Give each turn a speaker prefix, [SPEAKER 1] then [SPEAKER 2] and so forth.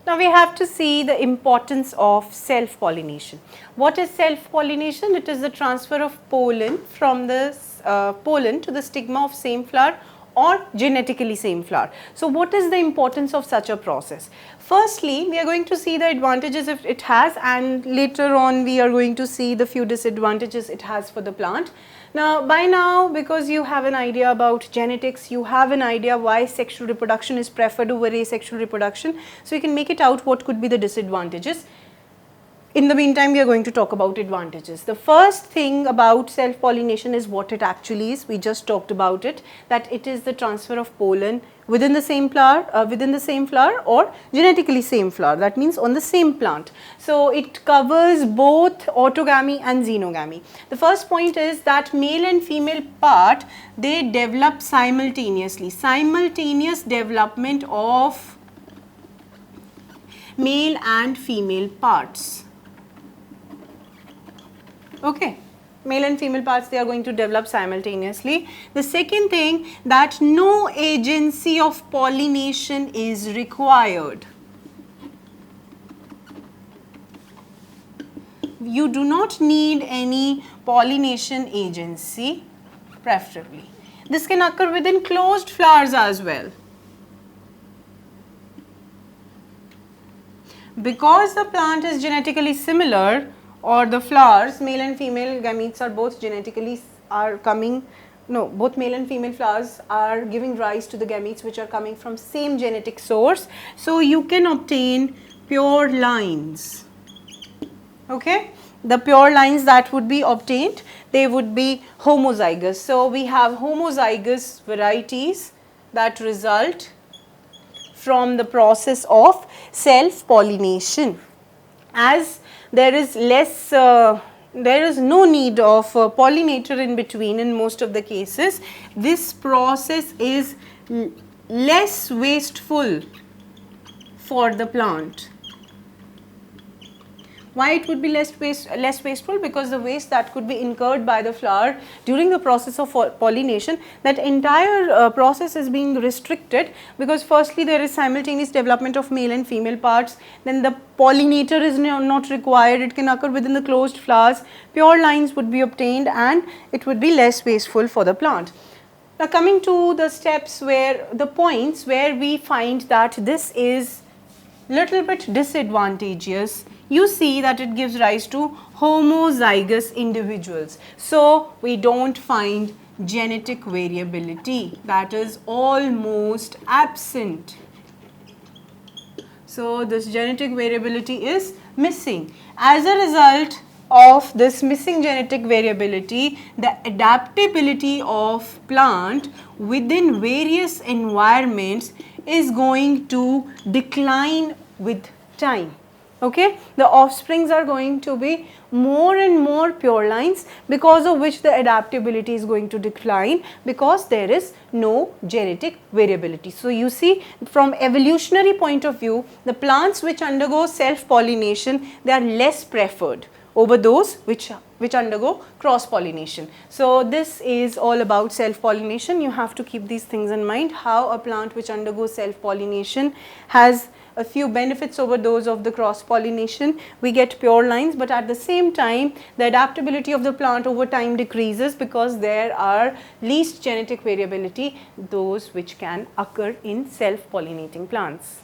[SPEAKER 1] Now we have to see the importance of self-pollination. What is self-pollination? It is the transfer of pollen from the pollen to the stigma of same flower or genetically same flower. So what is the importance of such a process? Firstly, we are going to see the advantages it has, and later on we are going to see the few disadvantages it has for the plant. Now, by now, because you have an idea about genetics, you have an idea why sexual reproduction is preferred over asexual reproduction. So you can make it out what could be the disadvantages. In the meantime, we are going to talk about advantages. The first thing about self-pollination is what it actually is. We just talked about it, that it is the transfer of pollen within the same flower, or genetically same flower. That means on the same plant. So it covers both autogamy and xenogamy. The first point is that male and female part, they develop simultaneously. Simultaneous development of male and female parts. Okay, male and female parts, they are going to develop simultaneously. The second thing, that no agency of pollination is required. You do not need any pollination agency, preferably. This can occur within closed flowers as well. Because the plant is genetically similar, or the flowers, male and female gametes are both genetically both male and female flowers are giving rise to the gametes which are coming from same genetic source. So you can obtain pure lines. Okay, the pure lines that would be obtained, they would be homozygous. So we have homozygous varieties that result from the process of self-pollination. As there is no need of a pollinator in between in most of the cases, this process is less wasteful for the plant. Why it would be less wasteful? Because the waste that could be incurred by the flower during the process of pollination, that entire process is being restricted, because firstly there is simultaneous development of male and female parts, then the pollinator is not required, it can occur within the closed flowers, pure lines would be obtained, and it would be less wasteful for the plant. Now coming to the steps where, the points where we find that this is little bit disadvantageous, you see that it gives rise to homozygous individuals. So we don't find genetic variability, that is almost absent. So this genetic variability is missing. As a result of this missing genetic variability, the adaptability of plant within various environments is going to decline with time. Okay, the offsprings are going to be more and more pure lines, because of which the adaptability is going to decline, because there is no genetic variability. So you see, from evolutionary point of view, the plants which undergo self-pollination, they are less preferred over those which undergo cross-pollination. So this is all about self-pollination. You have to keep these things in mind, how a plant which undergoes self-pollination has a few benefits over those of the cross-pollination. We get pure lines, but at the same time the adaptability of the plant over time decreases, because there are least genetic variability, those which can occur in self-pollinating plants.